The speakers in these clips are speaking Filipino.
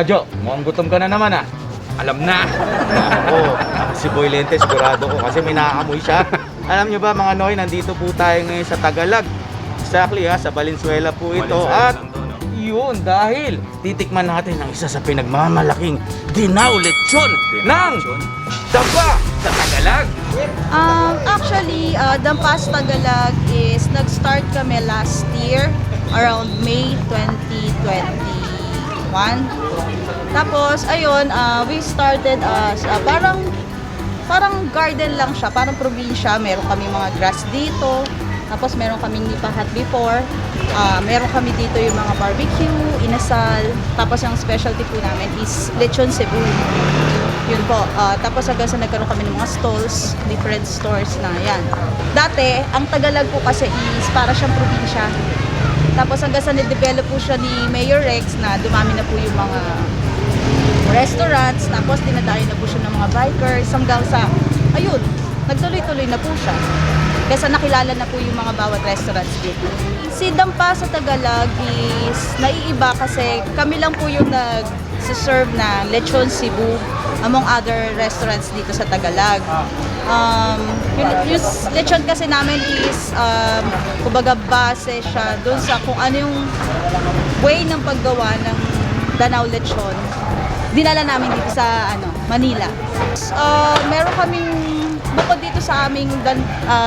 Jo, mukhang gutom ka na naman ah. Alam na. Oo, si Boy Lente, sigurado ko kasi may nakaamoy siya. Alam nyo ba mga Noy, nandito po tayo ngayon sa Tagalog. Exactly ha, sa Valenzuela po ito. At yun, dahil titikman natin ang isa sa pinagmamalaking dinaw lechon ng Dampa sa Tagalog. Actually, Dampa sa Tagalog is nag-start kami last year around May 2021. Tapos, ayun, we started as parang garden lang siya, parang probinsya. Meron kami mga grass dito. Tapos, meron kaming nipa hut before. Meron kami dito yung mga barbecue, inasal. Tapos, ang specialty po namin is lechon Cebu. Yun po. Tapos, hanggang sa nagkaroon kami ng mga stalls, different stores na yan. Dati, ang Tagalog po kasi is para siyang probinsya. Tapos hanggang sa na-develop po siya ni Mayor Rex na dumami na po yung mga restaurants, tapos dinadayo na po siya ng mga bikers hanggang sa, ayun, nagtuloy-tuloy na po siya. Kaya nakilala na po yung mga bawat restaurants dito. Si Dampa sa Tagalog is naiiba kasi kami lang po yung nag-serve na lechon Cebu among other restaurants dito sa Tagalog. Yung lechon kasi namin is kumbaga base siya doon sa kung ano yung way ng paggawa ng Danao lechon. Dinala namin dito sa Manila. Meron kaming bukod dito sa aming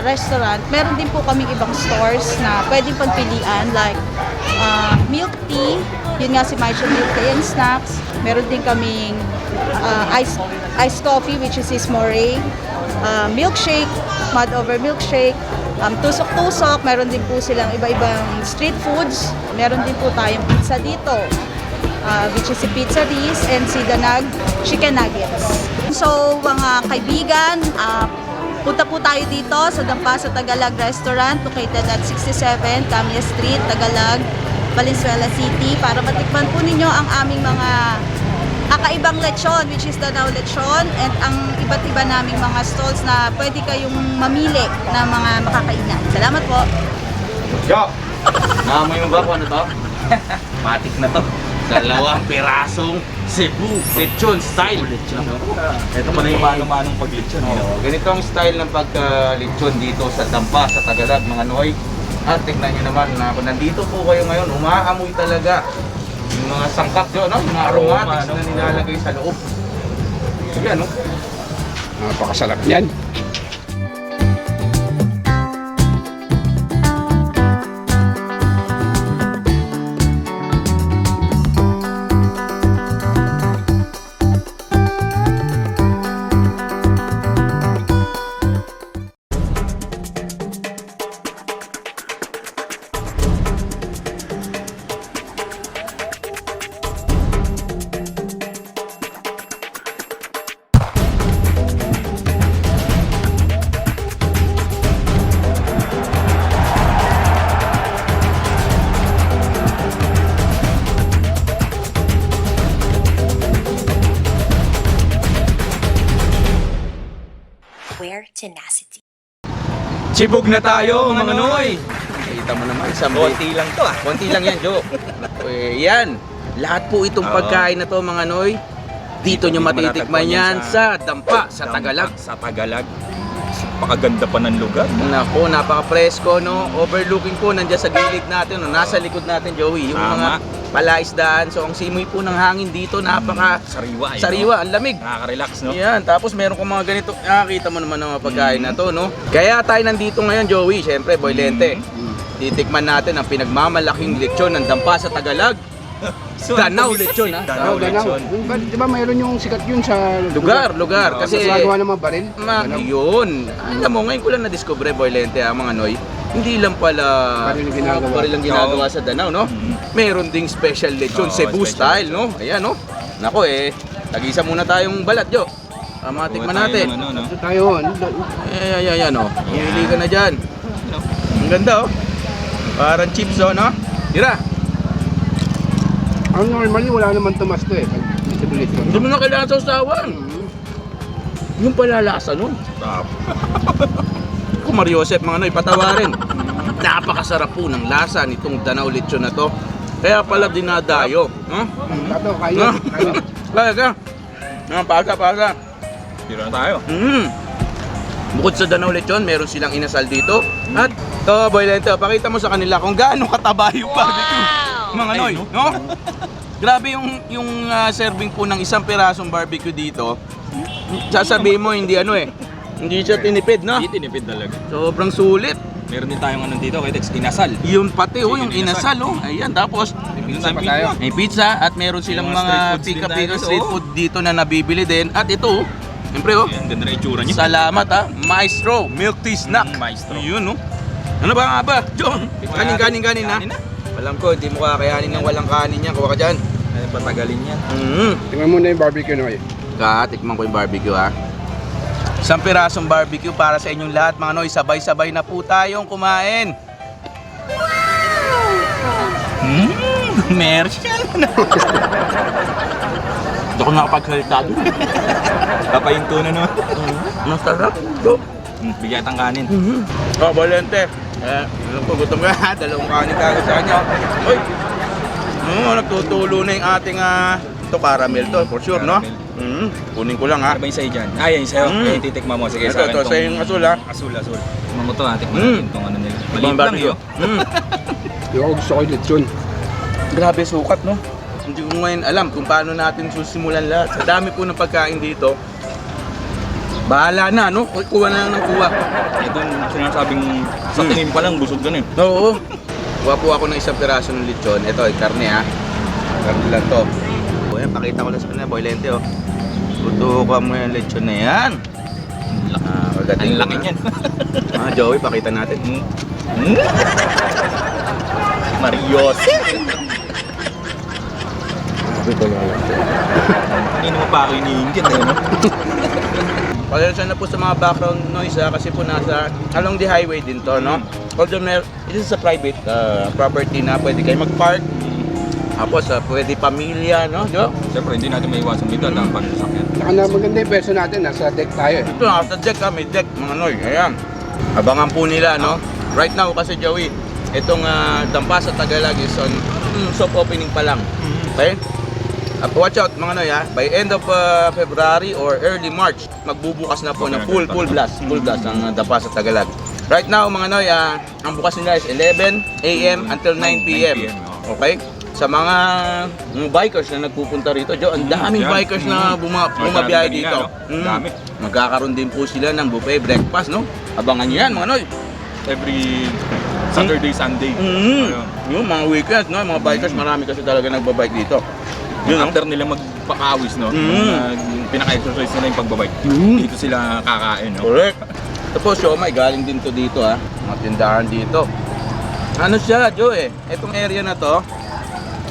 restaurant, meron din po kaming ibang stores na pwedeng pagpilian like milk tea, yun nga si Maisha Milk Tea and Snacks. Meron din kaming iced coffee which is Moray, milkshake, mud over milkshake, tusok-tusok, meron din po silang iba-ibang street foods. Meron din po tayong pizza dito, which is si Pizzaries and si Danag Chicken Nuggets. So mga kaibigan, punta po tayo dito sa Dampa sa Tagalog Restaurant located at 67 Camilla Street, Tagalog, Valenzuela City para matikman po ninyo ang aming mga kakaibang lechon which is Danao lechon and ang iba't iba naming mga stalls na pwede kayong mamili na mga makakainan. Salamat po! Jo, naamoy mo ba kung ano to? Matik na to. 2 pirasong Cebu lechon style. Ito pala yung manong paglechon. Ganito ang style ng pagka-lechon dito sa Dampa sa Tagalog mga Noy. At tignan nyo naman na kung nandito po kayo ngayon, umaamoy talaga yung mga sangkap yun, no? Yung mga aromatics na nilalagay sa loob. Yan, no? Napakasarap yan. Tenacity. Chibog na tayo mga Noy! Kita mo naman, isang Konti lang to ah. konti lang yan, Jo. Yan. Lahat po itong pagkain na to mga Noy, dito nyo matitikman yan sa Dampa sa Tagalog. Sa Tagalog. Napakaganda pa ng lugar. Nako, napaka-presko, no? Overlooking po, nandiyan sa gilid natin, no? Nasa likod natin, Joey, yung mga palaisdaan. So, ang simoy po ng hangin dito, Sariwa. sariwa, ang lamig. Nakaka-relax, no? Yan, tapos meron kong mga ganito, nakakita mo naman ng mga pagkain na to, no? Kaya tayo nandito ngayon, Joey, syempre, Boy Lente. Titikman natin ang pinagmamalaking lechon ng Dampa sa Tagalog. Danao lechon, ha? Danao lechon. Di ba mayroon yung sikat yun sa Lugar. Kasi, gagawa ng mga baril? yun. Alam mo, ngayon ko lang na-discover, Boy Lente, mga Noy. Hindi lang pala baril ang ginagawa sa Danao, no? Meron ding special lechon, Cebu style, no? Ayan, no? Nako tagisa muna tayong balat, Jo. Matikman natin. Ito tayo. Ayan, no? Hihili ka na dyan. Ang ganda, oh. Parang chips, oh, no? Tira. Ang normally, wala naman tumas to eh. Hindi mo na kailangan sa usawan. Yung palalasa nun. Kung Mario Joseph, mga Noy, patawarin. Napakasarap po ng lasa nitong Danao lechon na to. Kaya pala dinadayo. No? Tato, kayo. Kayo. Kaya. Pasa. Tira na tayo. Bukod sa Danaw Lechon, meron silang inasal dito. At to, Boy Lento, pakita mo sa kanila kung gaano kataba yung barbecue. Mga Noy, no? Grabe yung serving po ng isang pirasong barbecue dito. Sasabihin mo hindi hindi siya tinipid, no? Hindi tinipid talaga. Sobrang sulit. Meron din tayong dito, kay Tex, inasal. Yun pati yung inasal, Ayan, tapos Pizza pa tayo. may pizza at meron silang May mga mga street foods din pika-pika tayo dito, street food dito na nabibili din. At ito, siyempre Ayan, ganda na itsura niya. salamat Maestro Milk Tea Snack. Maestro. Yun, no? Ano ba nga ba, John? Kanin na. Kanin na. Alam ko, hindi mo kakayanin ng walang kanin yan. Kuha ka dyan. Ay, patagalin yan. Tingnan mo na yung barbecue Noy. Tikman ko yung barbecue, ha. Isang pirasong barbecue para sa inyong lahat, mga Noy. Sabay-sabay na po tayong kumain. Commercial. Hindi ako nakapagsalita doon. Papahinto na no. Masarap. Bigyan ang kanin. Oh, Bolente. Alam ko, gutom ka. Dalawang kanin kagad sa kanya. Uy! Nagtutulo na yung ating ito caramel to, for sure, no? Kunin ko lang, ha? Ano ba yung sa'yo dyan? Ay, yung sa'yo. Mm. Titikman mo. Sige, Ito, sa yung asul, ha? Asul. Tikman mo to, ha. Tikman natin itong ano nila. Maliit lang, barbecue. yun. Yung ako gusto ko yung lechon. Grabe sukat, no? Hindi ko ngayon alam kung paano natin susimulan lahat. Sa dami po ng pagkain dito, bahala na, no? Kuha na lang ng kuha. Ito yung sinasabing sa tingin pa lang, busog ka na eh. Oo. Kuha po ako ng isang piraso ng lechon. Ito, karne, ha? Karne lang to. O yan, pakita ko lang sa kanila, Boy Lente, oh. Tutukan mo yung lechon na yan. Ang laki niyan. Joey, pakita natin. Marios. Hindi mo pa ako iniingit eh, no? Pasensya na po sa mga background noise, kasi po nasa along the highway din to, no? Although it is a private property na pwede kayo mag-park. Tapos pwede pamilya, no? Jo? Siyempre, hindi natin maiwasan dito ang pagsasakyan. Saka na maganda yung verso natin, nasa deck tayo eh. Ito, nasa deck, may deck, mga noy. Ayan. Abangan po nila, no? Right now kasi, Joey, itong Dampa sa Tagalag is on soft opening pa lang. Okay? Watch out, mga noy, ha? By end of February or early March, magbubukas na po ng full blast ang Dampa sa Tagalag. Right now, mga noy, ang bukas nila is 11 a.m. until 9 p.m. Okay? Sa mga bikers na nagpupunta rito, Jo, ang daming bikers na bumabiyahe dito. Dami. Magkakaroon din po sila ng buffet breakfast, no? Abangan niyo yan, mga noy. Every Saturday, Sunday. Yung mga weekends, no? Mga bikers, marami kasi talaga nagbabike dito. Yun, no? After nila magpakawis, no? Pinaka-exercise nila yung pagbabike. Dito sila kakain, no? Correct. Tapos, siomay, galing din to dito, ha? Mga tindahan dito. Ano siya, Jo, Itong area na to,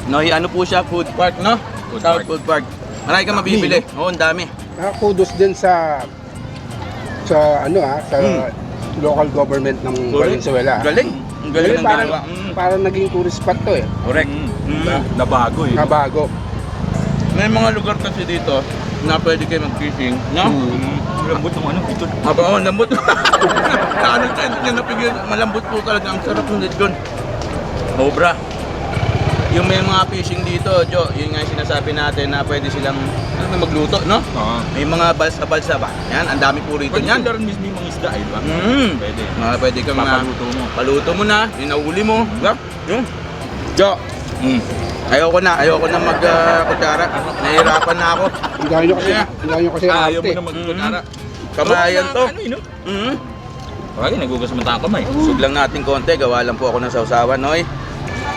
Noy, ano po siya? Food park, no? Food park. Marami kang mabibili. Oo, ang dami. Kudos din sa local government ng Valenzuela. Galing. Ang galing ng Parang, ginawa. parang naging tourist spot to eh. Correct. Nabago eh. Kabago. May mga lugar kasi dito na pwede kayo mag-fishing, no? Lambot ng ito. Oo, lambot. Kaano siya, hindi niya napigil. Malambot po talaga. Ang sarap ng lechon. Obra. Yung may mga fishing dito, Jo, yun nga yung sinasabi natin na pwede silang magluto, no? Oo. May mga balsa-balsa ba? Yan, ang dami po rito Pwede niyan. sila rin mismo yung mga isda, eh, di ba? Pwede. Pwede kang Papaluto mo. paluto mo na, inauli mo, diba? Yung, Jo, ayoko na mag-kutsara. Nahihirapan na ako. Hindahan nyo kasi ang Ayaw mo arte. na magkutsara. Kamayan to. Ano yun, no? Mm. Bagay, nagugas mo tayo kamay. Sug lang natin konti, gawa lang po ako ng sausawan, Noy.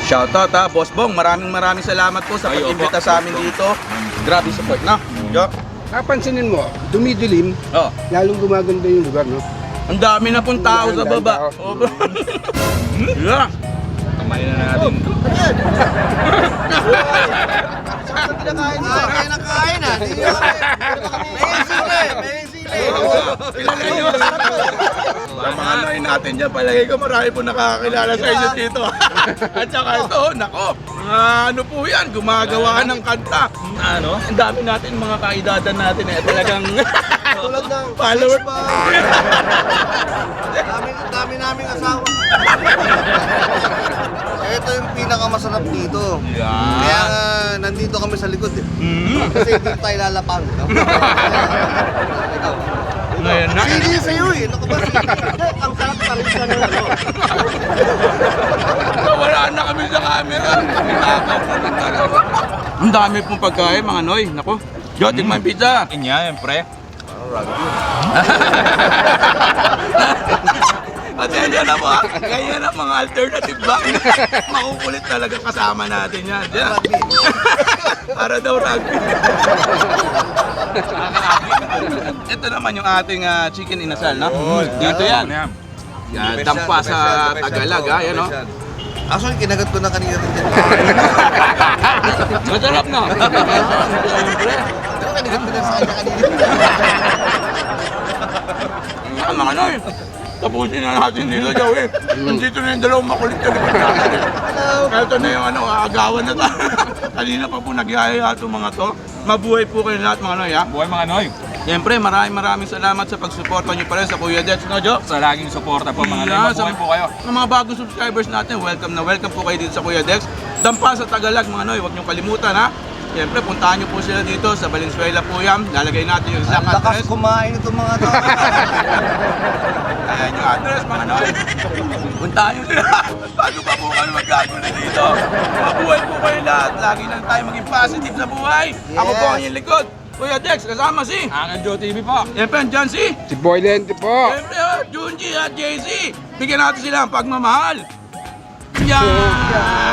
Shoutout, Boss Bong. Maraming salamat po sa Ay, pag-imbita opo. sa amin dito. Grabe support, no? Jo. Napansinin mo, dumidilim, Oh, lalong gumaganda yung lugar, no? ang dami na pong tao sa baba. Tao. Oh. Yeah. Kamay na natin. Sa mga Noy natin dyan, palagay ko marami po nakakakilala sa inyo dito. At saka ito, nako, ano po yan, gumagawa ng kanta. Ano? Ang dami natin, mga kaidadan natin talagang Tulad ng follower. dami naming asawa. ito yung pinakamasarap dito. Yan. Kaya nga, nandito kami sa likod eh. Kasi dito tayo lalapang. Ikaw. Ngayon na. Sili sa'yo eh. Naku ba, sili? Ang sarap pa rin siya ng ano. Wala na kami sa camera. Ang dami pong pagkain, mga Noy. Nako. Jo, tikman pizza. Yan, pre. Atensya na po. Ganyan ang mga alternative ba? Makukulit talaga kasama natin yan. Yan. Para daw rugby. Ito naman yung ating chicken inasal, no? Dito yan. Yan, dampa sa Tagalog, ha? Yan, no? Actually, kinagat ko na kanina rin dyan. Masarap na. Pero kinagat ko na sa kanya kanina. Yan, mga Noy. Tapusin na natin dito, Joey. Nandito na yung dalawang makulit ka likod natin. Ito na yung agawan na tayo. Kanina pa po nagyayaya itong mga to. Mabuhay po kayo lahat, mga Noy, ha? Buhay mga Noy. Siyempre, maraming salamat sa pagsuporta nyo pa rin sa Kuya Dex, no, Jo? Sa laging suporta po mga Noy. Mabuhay po kayo. Sa mga bagong subscribers natin, welcome na welcome po kayo dito sa Kuya Dex. Dampa sa Tagalog, mga Noy, huwag nyo kalimutan, ha? Siyempre, puntahan nyo po sila dito sa Valenzuela po yan. Lalagay natin yung exact Lakas address. kumain itong mga to. Ayan yung address, mga Noy. Puntahan nyo sila. Bago pa po kayo magkagulo dito. Mabuhay po kayo lahat. Lagi lang tayo maging positive sa buhay. Ako po ang inyong likod. Kuya Dex, kasama si Ang Joe TV po. Siyempre, andyan si Si Boy Lente po. Siyempre, Junji at JC. Bigyan natin sila ang pagmamahal. Yan!